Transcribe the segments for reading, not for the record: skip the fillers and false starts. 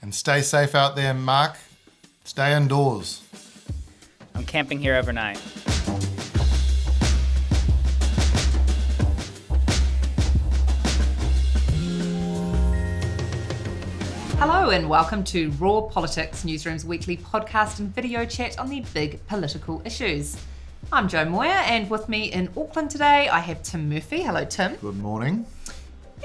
And stay safe out there, Mark. Stay indoors. I'm camping here overnight. Hello and welcome to Raw Politics, Newsroom's weekly podcast and video chat on the big political issues. I'm Jo Moyer, and with me in Auckland today I have Tim Murphy. Hello Tim. Good morning.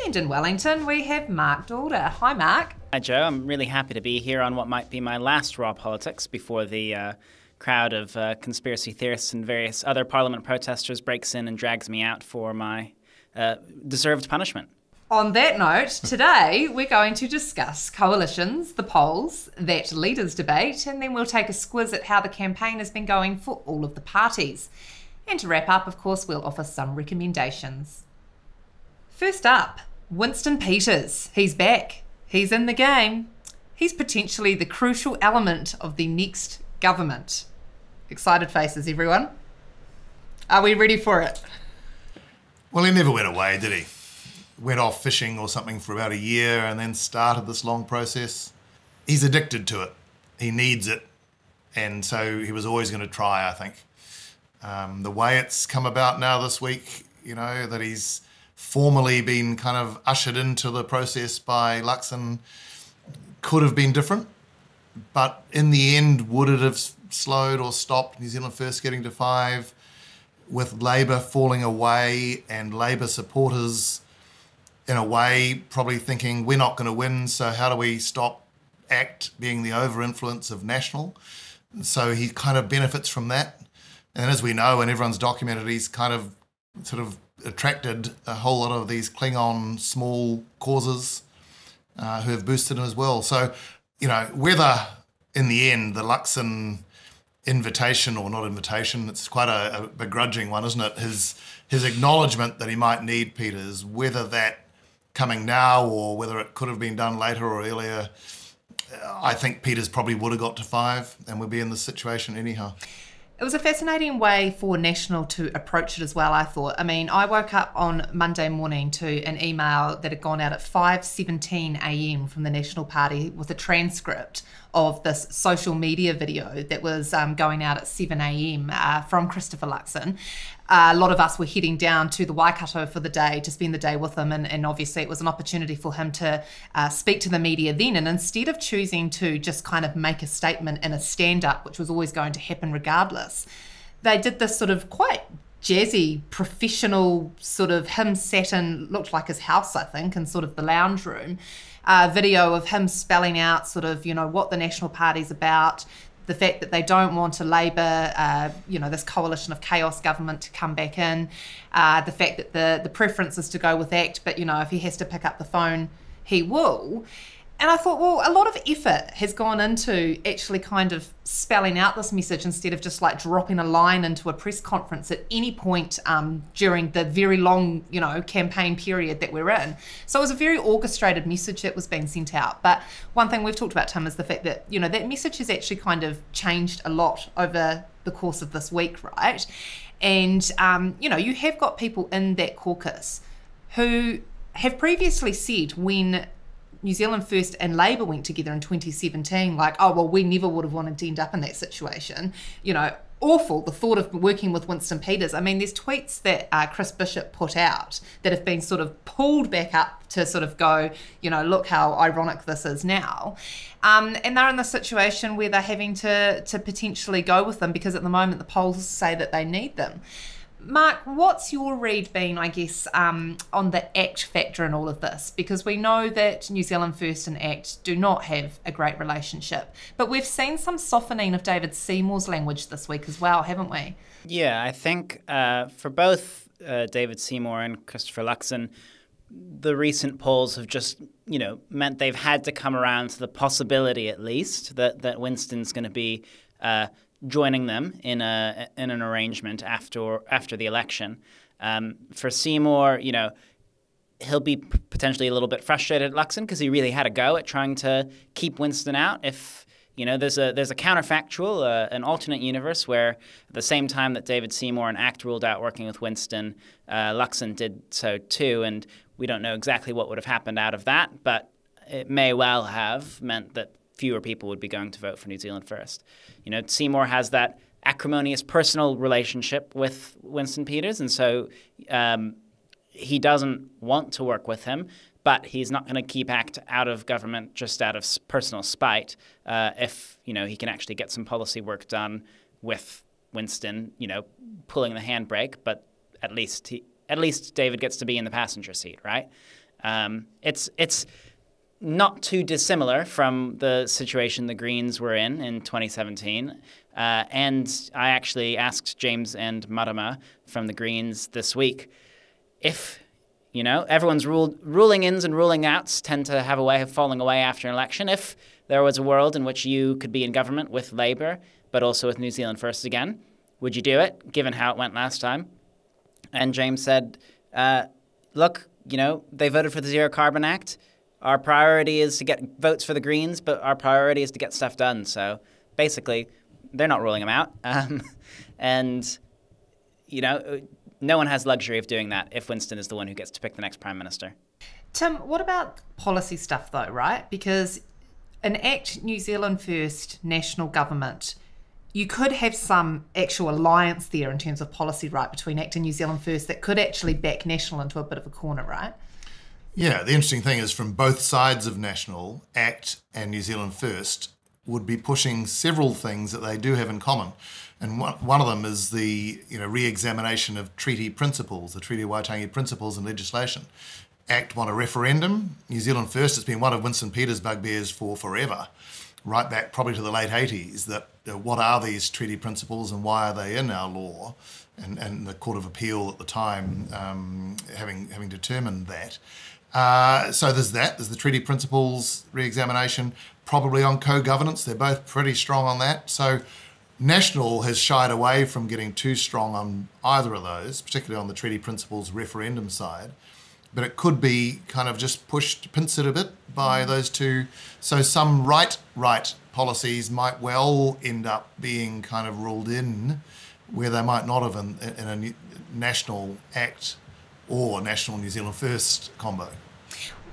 And in Wellington we have Mark Dalder. Hi Mark. Hi Jo, I'm really happy to be here on what might be my last Raw Politics before the crowd of conspiracy theorists and various other Parliament protesters breaks in and drags me out for my deserved punishment. On that note, today we're going to discuss coalitions, the polls, that leaders debate, and then we'll take a squiz at how the campaign has been going for all of the parties. And to wrap up, of course, we'll offer some recommendations. First up, Winston Peters. He's back. He's in the game. He's potentially the crucial element of the next government. Excited faces, everyone. Are we ready for it? Well, he never went away, did he? Went off fishing or something for about a year and then started this long process. He's addicted to it. He needs it. And so he was always going to try, I think. The way it's come about now this week, you know, that he's formally been kind of ushered into the process by Luxon could have been different. But in the end, would it have slowed or stopped New Zealand First getting to 5 with Labour falling away and Labour supporters in a way probably thinking we're not going to win, so how do we stop ACT being the over-influence of National? So he kind of benefits from that. And as we know, and everyone's documented, he's kind of sort of attracted a whole lot of these Klingon small causes who have boosted him as well. So, you know, whether in the end the Luxon invitation or not invitation, it's quite a begrudging one, isn't it? His acknowledgement that he might need Peters, whether that coming now or whether it could have been done later or earlier, I think Peters probably would have got to 5 and would be in this situation anyhow. It was a fascinating way for National to approach it as well, I thought. I mean, I woke up on Monday morning to an email that had gone out at 5:17 a.m. from the National Party with a transcript of this social media video that was going out at 7 a.m. From Christopher Luxon. A lot of us were heading down to the Waikato for the day to spend the day with him, and obviously it was an opportunity for him to speak to the media then. And instead of choosing to just kind of make a statement in a stand-up, which was always going to happen regardless, they did this sort of quite jazzy, professional sort of him sat in, looked like his house, I think, in sort of the lounge room, video of him spelling out sort of, you know, what the National Party's about, the fact that they don't want a Labour, this coalition of chaos government to come back in, the fact that the preference is to go with ACT, but, you know, if he has to pick up the phone, he will. And I thought, well, a lot of effort has gone into actually kind of spelling out this message instead of just like dropping a line into a press conference at any point during the very long, you know, campaign period that we're in. So it was a very orchestrated message that was being sent out. But one thing we've talked about, Tim, is the fact that, you know, that message has actually kind of changed a lot over the course of this week, right? And, you have got people in that caucus who have previously said when New Zealand First and Labour went together in 2017, like, oh, well, we never would have wanted to end up in that situation. You know, awful, the thought of working with Winston Peters. I mean, there's tweets that Chris Bishop put out that have been sort of pulled back up to sort of go, you know, look how ironic this is now. And they're in this situation where they're having to potentially go with them because at the moment the polls say that they need them. Mark, what's your read been, I guess, on the ACT factor in all of this? Because we know that New Zealand First and ACT do not have a great relationship. But we've seen some softening of David Seymour's language this week as well, haven't we? Yeah, I think for both David Seymour and Christopher Luxon, the recent polls have just, you know, meant they've had to come around to the possibility, at least, that Winston's going to be joining them in an arrangement after the election. For Seymour, you know, he'll be potentially a little bit frustrated at Luxon because he really had a go at trying to keep Winston out. If you know, there's a counterfactual, an alternate universe where at the same time that David Seymour and ACT ruled out working with Winston, Luxon did so too, and we don't know exactly what would have happened out of that, but it may well have meant that fewer people would be going to vote for New Zealand First. You know, Seymour has that acrimonious personal relationship with Winston Peters, and so he doesn't want to work with him, but he's not going to keep ACT out of government just out of personal spite if, you know, he can actually get some policy work done with Winston, you know, pulling the handbrake, but at least David gets to be in the passenger seat, right? It's not too dissimilar from the situation the Greens were in 2017. And I actually asked James and Marama from the Greens this week if, you know, everyone's ruling ins and ruling outs tend to have a way of falling away after an election. If there was a world in which you could be in government with Labour, but also with New Zealand First again, would you do it, given how it went last time? And James said, look, you know, they voted for the Zero Carbon Act. Our priority is to get votes for the Greens, but our priority is to get stuff done. So basically, they're not ruling them out. And, you know, no one has luxury of doing that if Winston is the one who gets to pick the next Prime Minister. Tim, what about policy stuff though, right? Because an ACT New Zealand First national government, you could have some actual alliance there in terms of policy, right, between ACT and New Zealand First that could actually back National into a bit of a corner, right? Yeah, the interesting thing is from both sides of National, ACT and New Zealand First would be pushing several things that they do have in common. And one of them is the re-examination of treaty principles, the Treaty of Waitangi principles and legislation. ACT want a referendum. New Zealand First has been one of Winston Peters' bugbears for forever, right back probably to the late 80s, that what are these treaty principles and why are they in our law? And the Court of Appeal at the time having determined that. So there's that. There's the treaty principles re-examination, probably on co-governance. They're both pretty strong on that. So National has shied away from getting too strong on either of those, particularly on the treaty principles referendum side. But it could be kind of just pushed, pincered a bit by those two. So some right policies might well end up being kind of ruled in where they might not have in a National ACT or National New Zealand First combo.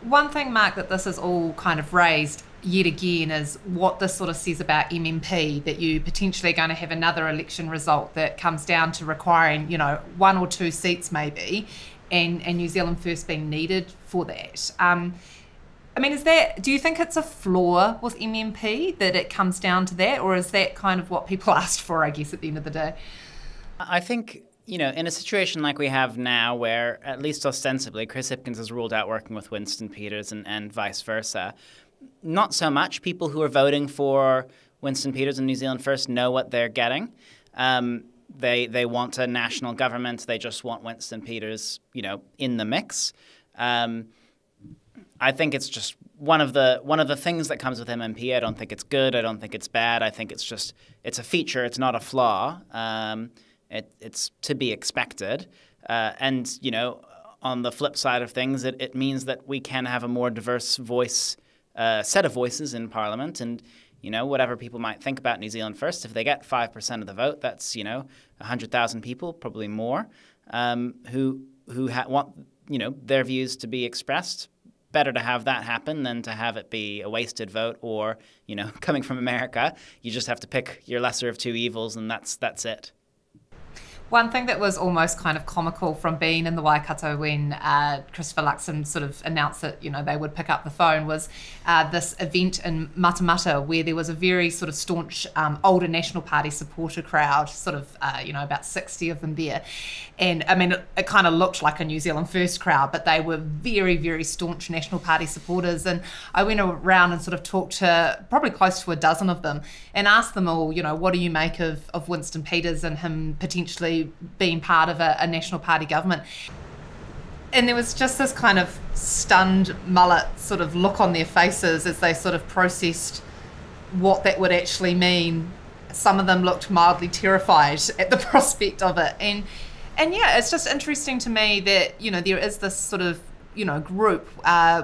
One thing, Mark, that this is all kind of raised yet again is what this sort of says about MMP, that you potentially are going to have another election result that comes down to requiring, you know, 1 or 2 seats maybe, and New Zealand First being needed for that. I mean, do you think it's a flaw with MMP that it comes down to that, or is that kind of what people asked for, I guess, at the end of the day? I think, you know, in a situation like we have now where, at least ostensibly, Chris Hipkins has ruled out working with Winston Peters and vice versa, not so much people who are voting for Winston Peters and New Zealand First know what they're getting. They want a national government. They just want Winston Peters, you know, in the mix. I think it's just one of the things that comes with MMP. I don't think it's good. I don't think it's bad. I think it's a feature. It's not a flaw. It's to be expected. And, you know, on the flip side of things, it means that we can have a more diverse set of voices in Parliament. And, you know, whatever people might think about New Zealand First, if they get 5% of the vote, that's, you know, 100,000 people, probably more, who want, you know, their views to be expressed. Better to have that happen than to have it be a wasted vote or, you know, coming from America, you just have to pick your lesser of two evils and that's it. One thing that was almost kind of comical from being in the Waikato when Christopher Luxon sort of announced that, you know, they would pick up the phone was this event in Matamata where there was a very sort of staunch older National Party supporter crowd, sort of, you know, about 60 of them there. And I mean, it kind of looked like a New Zealand First crowd, but they were very, very staunch National Party supporters. And I went around and sort of talked to probably close to a dozen of them and asked them all, you know, what do you make of Winston Peters and him potentially being part of a National Party government? And there was just this kind of stunned mullet sort of look on their faces as they sort of processed what that would actually mean. Some of them looked mildly terrified at the prospect of it. And yeah, it's just interesting to me that, you know, there is this sort of group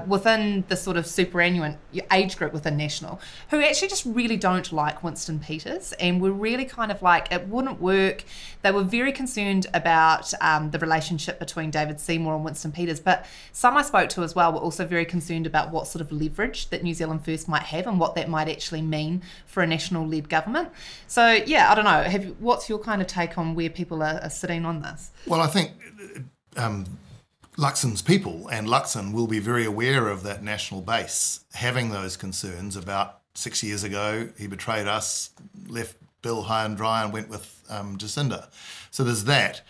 within the sort of superannuant age group within National who actually just really don't like Winston Peters, and were really kind of like, it wouldn't work. They were very concerned about the relationship between David Seymour and Winston Peters, but some I spoke to as well were also very concerned about what sort of leverage that New Zealand First might have and what that might actually mean for a national-led government. So, yeah, I don't know. What's your kind of take on where people are sitting on this? Well, I think Luxon's people and Luxon will be very aware of that national base having those concerns about 6 years ago. He betrayed us, left Bill high and dry and went with Jacinda. So there's that.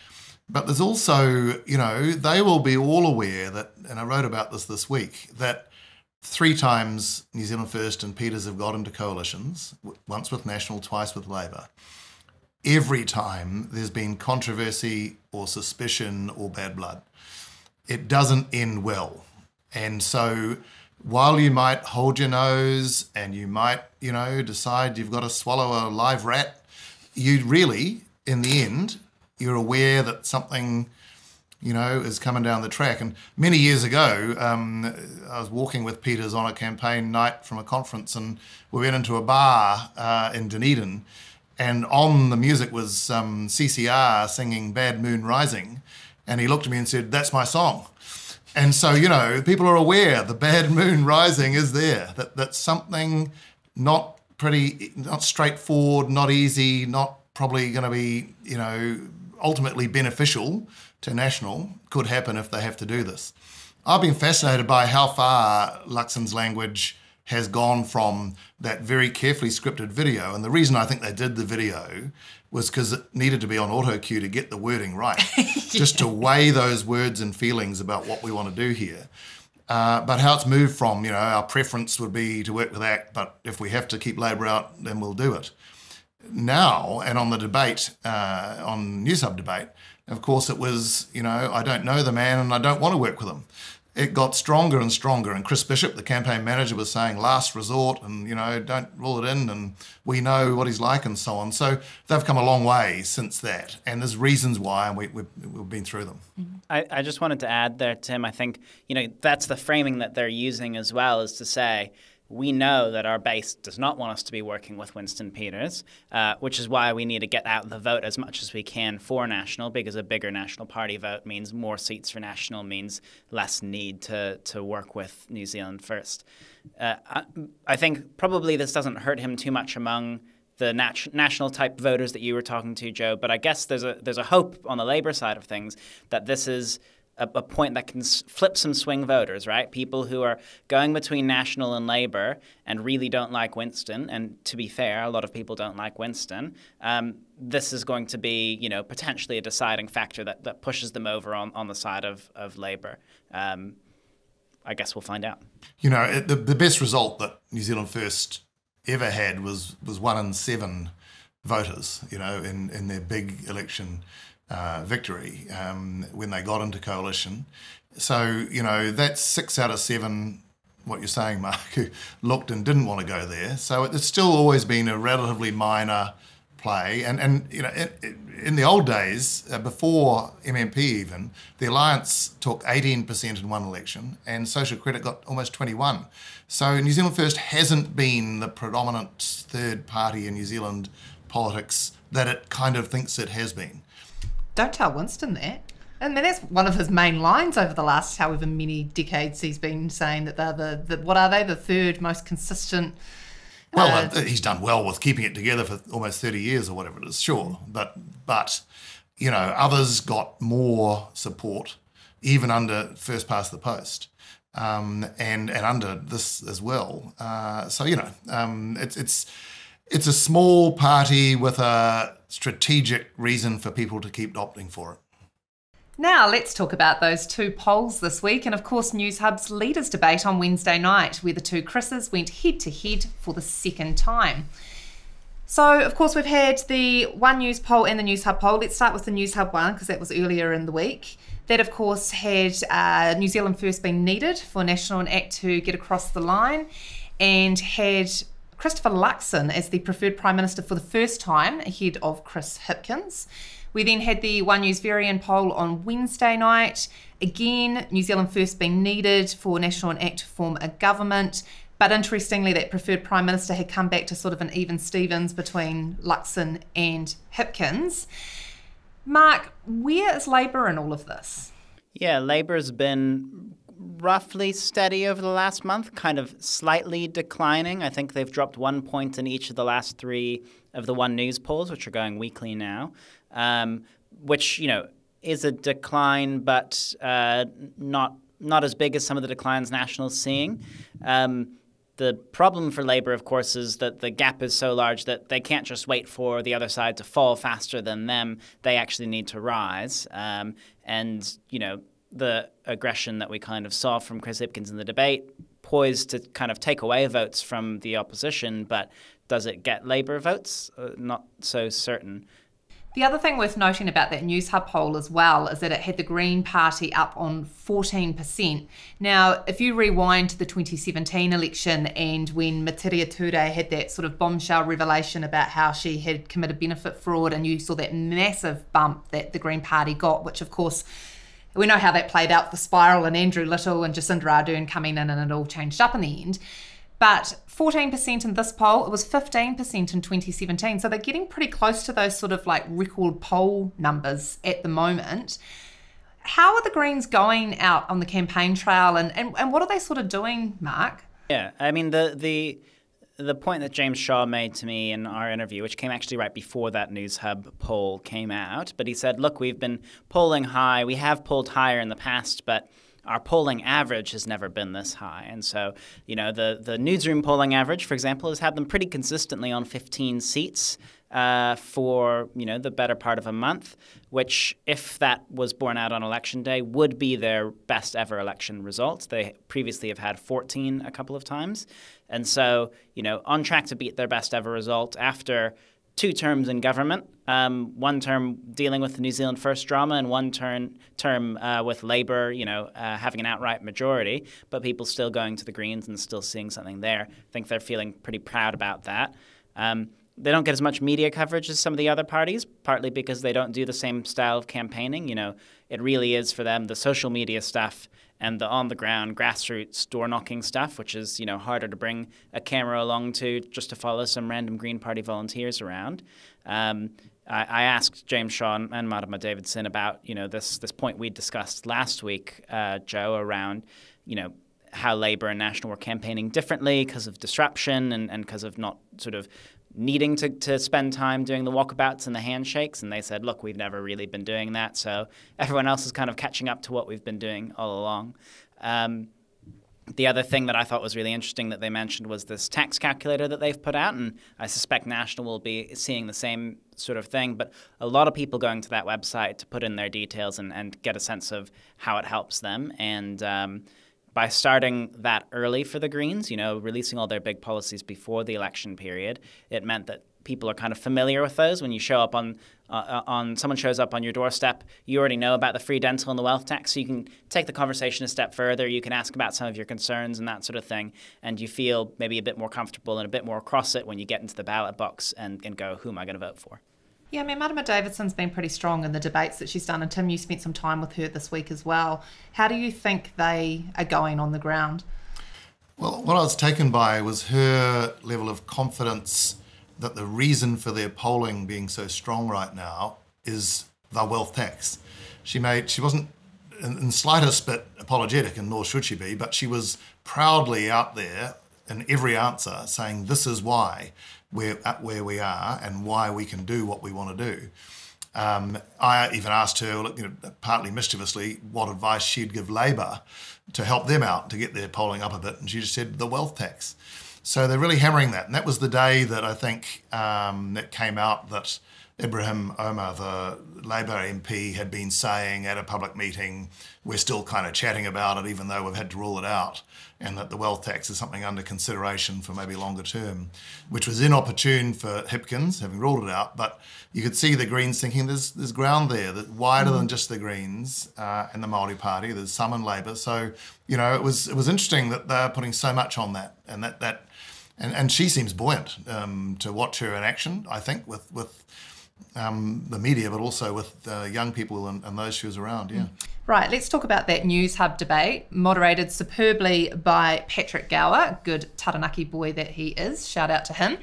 But there's also, they will be all aware that, and I wrote about this week, that 3 times New Zealand First and Peters have got into coalitions, once with National, twice with Labour. Every time there's been controversy or suspicion or bad blood. It doesn't end well. And so while you might hold your nose and you might, decide you've got to swallow a live rat, you really, in the end, you're aware that something, is coming down the track. And many years ago, I was walking with Peters on a campaign night from a conference, and we went into a bar in Dunedin, and on the music was CCR singing Bad Moon Rising. And he looked at me and said, "That's my song." And so, people are aware the Bad Moon Rising is there, that's something not straightforward, not easy, not probably going to be, ultimately beneficial to National, could happen if they have to do this. I've been fascinated by how far Luxon's language has gone from that very carefully scripted video. And the reason I think they did the video was because it needed to be on auto cue to get the wording right, just to weigh those words and feelings about what we want to do here. But how it's moved from, our preference would be to work with ACT, but if we have to keep Labour out, then we'll do it. Now, and on the debate, on Newshub debate, of course it was, I don't know the man and I don't want to work with him. It got stronger and stronger, and Chris Bishop, the campaign manager, was saying last resort and, don't rule it in, and we know what he's like and so on. So they've come a long way since that, and there's reasons why, and we've been through them. I just wanted to add there, Tim, I think, that's the framing that they're using as well, is to say, we know that our base does not want us to be working with Winston Peters, which is why we need to get out the vote as much as we can for National, because a bigger National Party vote means more seats for National, means less need to work with New Zealand First. I think probably this doesn't hurt him too much among the national type voters that you were talking to, Joe, but I guess there's a hope on the Labour side of things that this is a point that can flip some swing voters, right? People who are going between National and Labour and really don't like Winston, and to be fair, a lot of people don't like Winston. This is going to be, potentially a deciding factor that pushes them over on the side of Labour. I guess we'll find out. The best result that New Zealand First ever had was 1 in 7 voters, in their big election victory when they got into coalition. So, that's 6 out of 7, what you're saying, Mark, who looked and didn't want to go there. So it's still always been a relatively minor play. And in the old days, before MMP even, the Alliance took 18% in one election and Social Credit got almost 21%. So New Zealand First hasn't been the predominant third party in New Zealand politics that it kind of thinks it has been. Don't tell Winston that. I mean, that's one of his main lines over the last however many decades. He's been saying that they're the third most consistent. Well, he's done well with keeping it together for almost 30 years or whatever it is, sure. But others got more support, even under first past the post, and under this as well. It's a small party with a strategic reason for people to keep opting for it. Now let's talk about those 2 polls this week, and of course Newshub's leaders debate on Wednesday night, where the 2 Chris's went head to head for the second time. So of course we've had the One News poll and the Newshub poll. Let's start with the Newshub one, because that was earlier in the week. That of course had New Zealand First being needed for National and ACT to get across the line, and had Christopher Luxon as the preferred Prime Minister for the first time, ahead of Chris Hipkins. We then had the One News Varian poll on Wednesday night. Again, New Zealand First being needed for National and Act to form a government. But interestingly, that preferred Prime Minister had come back to sort of an even Stevens between Luxon and Hipkins. Mark, where is Labour in all of this? Yeah, Labour's been roughly steady over the last month, kind of slightly declining. I think they've dropped 1 point in each of the last 3 of the One News polls, which are going weekly now, which, is a decline, but not as big as some of the declines National's seeing. The problem for Labour, of course, is that the gap is so large that they can't just wait for the other side to fall faster than them. They actually need to rise. The aggression that we kind of saw from Chris Hipkins in the debate, poised to kind of take away votes from the opposition, but does it get Labour votes? Not so certain. The other thing worth noting about that Newshub poll as well is that it had the Green Party up on 14%. Now, if you rewind to the 2017 election and when Matiria Ture had that sort of bombshell revelation about how she had committed benefit fraud, and you saw that massive bump that the Green Party got, which of course, we know how that played out, the spiral and Andrew Little and Jacinda Ardern coming in, and it all changed up in the end. But 14% in this poll, it was 15% in 2017. So they're getting pretty close to those sort of like record poll numbers at the moment. How are the Greens going out on the campaign trail, and what are they sort of doing, Mark? Yeah, I mean, the point that James Shaw made to me in our interview, which came actually right before that Newshub poll came out, but he said, look, we've been polling high. We have polled higher in the past, but our polling average has never been this high. And so, the newsroom polling average, for example, has had them pretty consistently on 15 seats for, the better part of a month, which, if that was borne out on election day, would be their best ever election result. They previously have had 14 a couple of times. And so, on track to beat their best ever result after 2 terms in government, 1 term dealing with the New Zealand First drama and 1 term with Labour, having an outright majority, but people still going to the Greens and still seeing something there. I think they're feeling pretty proud about that. They don't get as much media coverage as some of the other parties, partly because they don't do the same style of campaigning. It really is for them the social media stuff and the on-the-ground grassroots door-knocking stuff, which is, harder to bring a camera along to just to follow some random Green Party volunteers around. I asked James Shaw and Madama Davidson about, this point we discussed last week, Joe, around, how Labour and National were campaigning differently because of disruption and because of not sort of needing to spend time doing the walkabouts and the handshakes. And they said, look, we've never really been doing that. So everyone else is kind of catching up to what we've been doing all along. The other thing that I thought was really interesting that they mentioned was this tax calculator that they've put out. And I suspect National will be seeing the same sort of thing. But a lot of people going to that website to put in their details and get a sense of how it helps them. And by starting that early for the Greens, releasing all their big policies before the election period, it meant that people are kind of familiar with those. When you show up on someone shows up on your doorstep, you already know about the free dental and the wealth tax, so you can take the conversation a step further. You can ask about some of your concerns and that sort of thing, and you feel maybe a bit more comfortable and a bit more across it when you get into the ballot box and go, who am I going to vote for? Yeah, I mean, Madama Davidson's been pretty strong in the debates that she's done, and Tim, you spent some time with her this week as well. How do you think they are going on the ground? Well, what I was taken by was her level of confidence that the reason for their polling being so strong right now is the wealth tax. She wasn't in the slightest bit apologetic, and nor should she be, but she was proudly out there in every answer saying this is why we're at where we are and why we can do what we want to do. I even asked her, partly mischievously, what advice she'd give Labour to help them out, to get their polling up a bit, and she just said the wealth tax. So they're really hammering that, and that was the day that I think that came out that Ibrahim Omar, the Labour MP, had been saying at a public meeting, we're still kind of chatting about it even though we've had to rule it out, and that the wealth tax is something under consideration for maybe longer term, which was inopportune for Hipkins, having ruled it out. But you could see the Greens thinking there's ground there, that wider than just the Greens and the Māori Party, there's some in Labour. So, it was interesting that they're putting so much on that, and she seems buoyant to watch her in action, I think, with the media, but also with young people and those she was around, yeah. Right, let's talk about that Newshub debate, moderated superbly by Patrick Gower, good Taranaki boy that he is, shout out to him.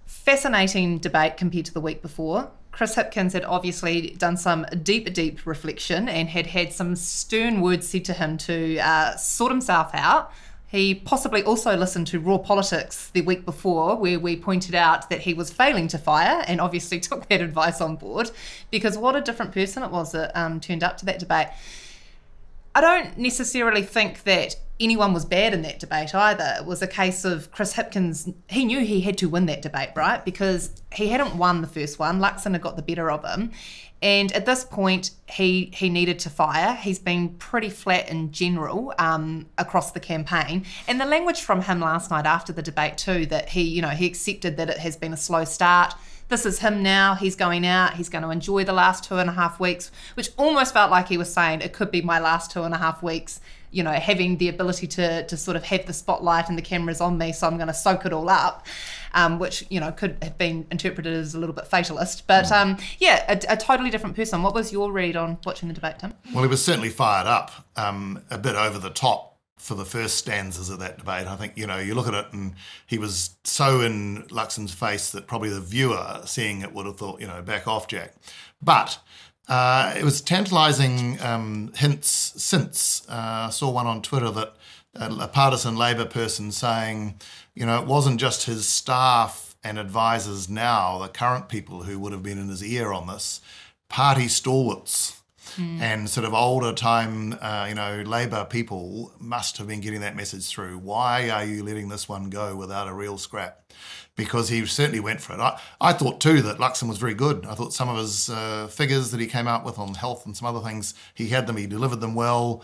Fascinating debate compared to the week before. Chris Hipkins had obviously done some deep reflection and had some stern words said to him to sort himself out. He possibly also listened to Raw Politics the week before, where we pointed out that he was failing to fire, and obviously took that advice on board, because what a different person it was that turned up to that debate. I don't necessarily think that anyone was bad in that debate either. It was a case of Chris Hipkins, he knew he had to win that debate, right? Because he hadn't won the first one. Luxon had got the better of him. And at this point, he needed to fire. He's been pretty flat in general across the campaign. And the language from him last night after the debate too, that he accepted that it has been a slow start. This is him now. He's going out. He's going to enjoy the last 2.5 weeks, which almost felt like he was saying it could be my last 2.5 weeks, having the ability to sort of have the spotlight and the cameras on me, so I'm going to soak it all up, which, could have been interpreted as a little bit fatalist. But, a totally different person. What was your read on watching the debate, Tim? Well, he was certainly fired up, a bit over the top for the first stanzas of that debate. I think, you look at it and he was so in Luxon's face that probably the viewer seeing it would have thought, back off, Jack. But it was tantalising hints since. I saw one on Twitter that a partisan Labour person saying, it wasn't just his staff and advisors now, the current people who would have been in his ear on this, party stalwarts and sort of older time, Labour people must have been getting that message through. Why are you letting this one go without a real scrap? Because he certainly went for it. I thought too that Luxon was very good. I thought some of his figures that he came out with on health and some other things, he delivered them well.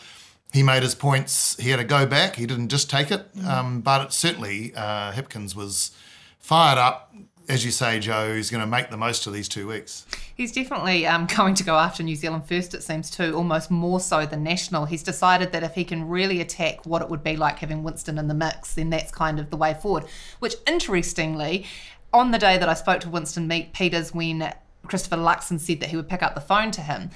He made his points. He had a go back. He didn't just take it. But it certainly, Hipkins was fired up. As you say, Joe, he's going to make the most of these 2 weeks. He's definitely going to go after New Zealand first, it seems too, almost more so than national. He's decided that if he can really attack what it would be like having Winston in the mix, then that's kind of the way forward. Which, interestingly, on the day that I spoke to Winston Peters when Christopher Luxon said that he would pick up the phone to him,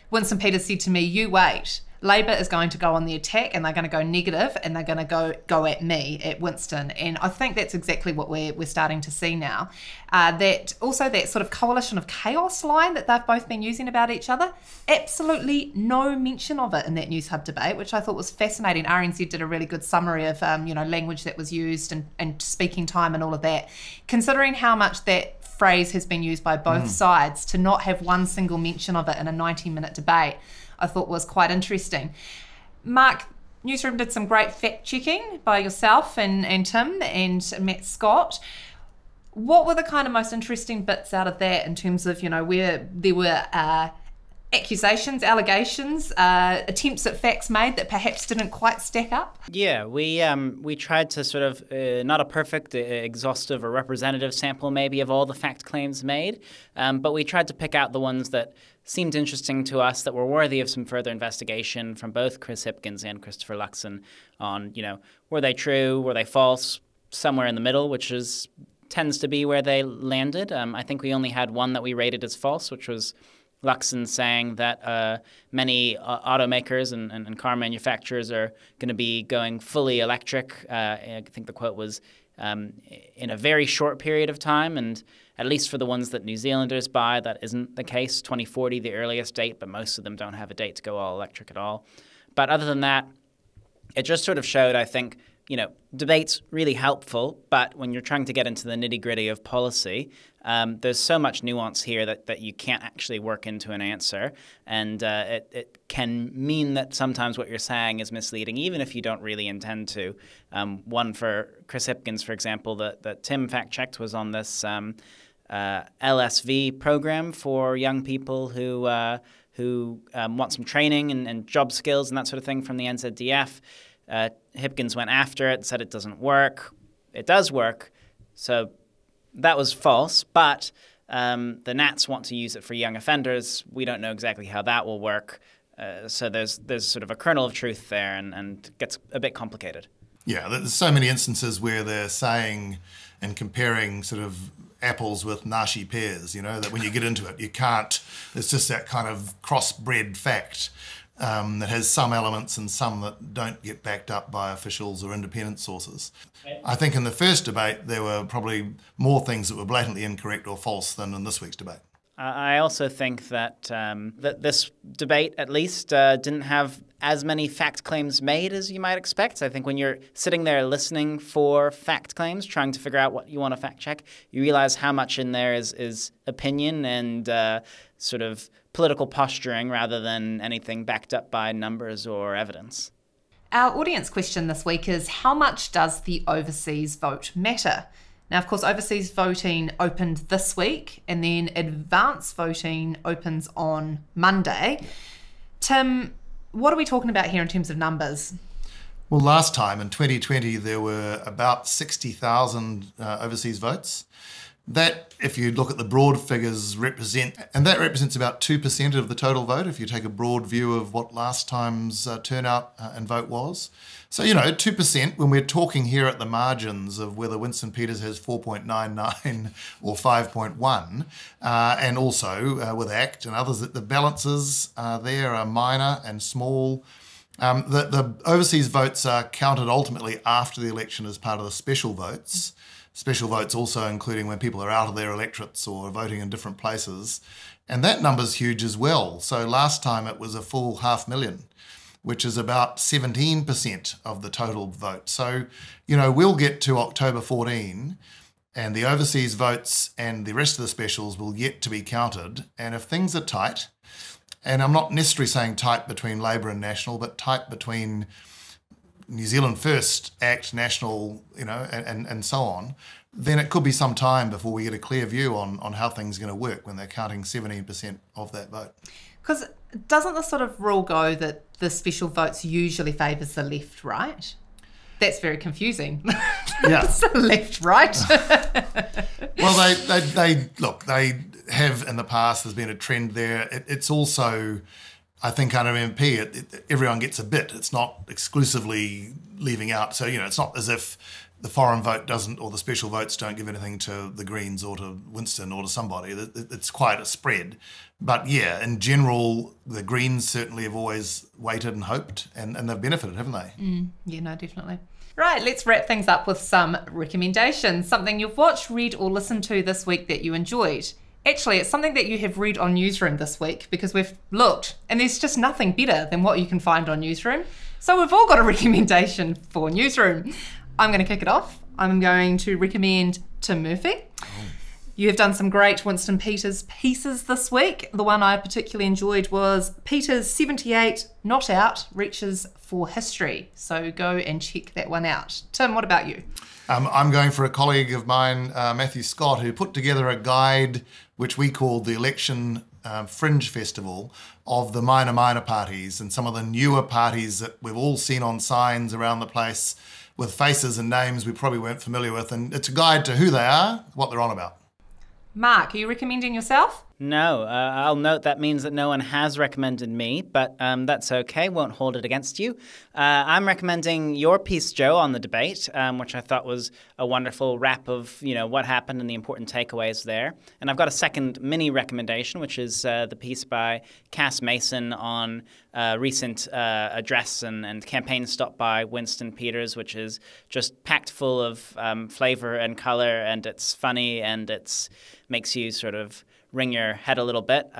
Winston Peters said to me, you wait. Labour is going to go on the attack and they're going to go negative and they're going to go at me, at Winston. And I think that's exactly what we're starting to see now. That sort of coalition of chaos line that they've both been using about each other, absolutely no mention of it in that Newshub debate, which I thought was fascinating. RNZ did a really good summary of language that was used and speaking time and all of that. Considering how much that phrase has been used by both sides, to not have one single mention of it in a 90-minute debate, I thought was quite interesting. Mark, Newsroom did some great fact-checking by yourself and Tim and Matt Scott. What were the kind of most interesting bits out of that in terms of, where there were accusations, allegations, attempts at facts made that perhaps didn't quite stack up? Yeah, we tried to sort of, not a perfect, exhaustive or representative sample maybe of all the fact claims made, but we tried to pick out the ones that seemed interesting to us, that were worthy of some further investigation from both Chris Hipkins and Christopher Luxon on, were they true, were they false, somewhere in the middle, which tends to be where they landed. I think we only had one that we rated as false, which was Luxon saying that many automakers and car manufacturers are going to be going fully electric. I think the quote was, in a very short period of time, and at least for the ones that New Zealanders buy, that isn't the case. 2040, the earliest date, but most of them don't have a date to go all electric at all. But other than that, it just sort of showed, I think, debate's really helpful, but when you're trying to get into the nitty-gritty of policy, there's so much nuance here that you can't actually work into an answer, and it can mean that sometimes what you're saying is misleading, even if you don't really intend to. One for Chris Hipkins, for example, that Tim fact-checked was on this LSV program for young people who want some training and job skills and that sort of thing from the NZDF. Hipkins went after it, said it doesn't work. It does work, so that was false, but the Nats want to use it for young offenders. We don't know exactly how that will work, so there's sort of a kernel of truth there, and it gets a bit complicated. Yeah, there's so many instances where they're saying and comparing sort of apples with nashi pears, that when you get into it, you can't. It's just that kind of crossbred fact that has some elements and some that don't get backed up by officials or independent sources. I think in the first debate, there were probably more things that were blatantly incorrect or false than in this week's debate. I also think that that this debate, at least, didn't have as many fact claims made as you might expect. I think when you're sitting there listening for fact claims, trying to figure out what you want to fact check, you realize how much in there is opinion and sort of political posturing rather than anything backed up by numbers or evidence. Our audience question this week is, how much does the overseas vote matter? Now, of course, overseas voting opened this week, and then advance voting opens on Monday. Tim, what are we talking about here in terms of numbers? Well, last time in 2020, there were about 60,000 overseas votes. That, if you look at the broad figures, represents about 2% of the total vote, if you take a broad view of what last time's turnout and vote was. So, 2%, when we're talking here at the margins of whether Winston Peters has 4.99 or 5.1, and also with ACT and others, that the balances there are minor and small. The overseas votes are counted ultimately after the election as part of the special votes. Special votes also including when people are out of their electorates or voting in different places. And that number's huge as well. So last time it was a full 500,000, which is about 17% of the total vote. So, we'll get to October 14 and the overseas votes and the rest of the specials will yet to be counted. And if things are tight, and I'm not necessarily saying tight between Labour and National, but tight between New Zealand First, ACT, National, and so on, then it could be some time before we get a clear view on how things are going to work when they're counting 17% of that vote. Because doesn't the sort of rule go that the special votes usually favours the left, right? That's very confusing. Yeah. It's the left, right? Well, they have in the past, there's been a trend there. It's also, I think under MP, everyone gets a bit. It's not exclusively leaving out. So, it's not as if the foreign vote doesn't, or the special votes don't give anything to the Greens or to Winston or to somebody. It's quite a spread. But yeah, in general, the Greens certainly have always waited and hoped, and they've benefited, haven't they? Yeah, no, definitely. Right, let's wrap things up with some recommendations. Something you've watched, read, or listened to this week that you enjoyed. Actually, it's something that you have read on Newsroom this week, because we've looked and there's just nothing better than what you can find on Newsroom. So we've all got a recommendation for Newsroom. I'm going to kick it off. I'm going to recommend Tim Murphy. You have done some great Winston Peters pieces this week. The one I particularly enjoyed was Peters 78 Not Out Reaches for History. So go and check that one out. Tim, what about you? I'm going for a colleague of mine, Matthew Scott, who put together a guide which we called the Election Fringe Festival of the minor parties and some of the newer parties that we've all seen on signs around the place with faces and names we probably weren't familiar with. And it's a guide to who they are, what they're on about. Mark, are you recommending yourself? No, I'll note that means that no one has recommended me, but that's okay, won't hold it against you. I'm recommending your piece, Joe, on the debate, which I thought was a wonderful wrap of what happened and the important takeaways there. And I've got a second mini recommendation, which is the piece by Cass Mason on recent address and campaign stop by Winston Peters, which is just packed full of flavour and colour, and it's funny and it makes you sort of ring your head a little bit.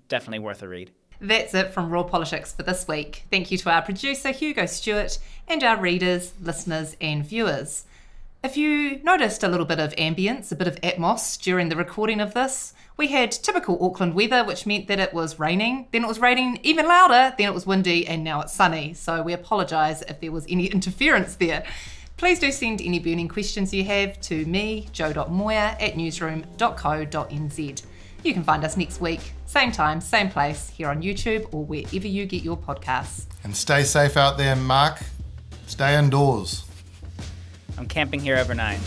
Definitely worth a read. That's it from Raw Politics for this week. Thank you to our producer, Hugo Stewart, and our readers, listeners, and viewers. If you noticed a little bit of ambience, a bit of atmos during the recording of this, we had typical Auckland weather, which meant that it was raining, then it was raining even louder, then it was windy, and now it's sunny. So we apologise if there was any interference there. Please do send any burning questions you have to me, joe.moyer@newsroom.co.nz. You can find us next week, same time, same place, here on YouTube or wherever you get your podcasts. And stay safe out there, Mark. Stay indoors. I'm camping here overnight.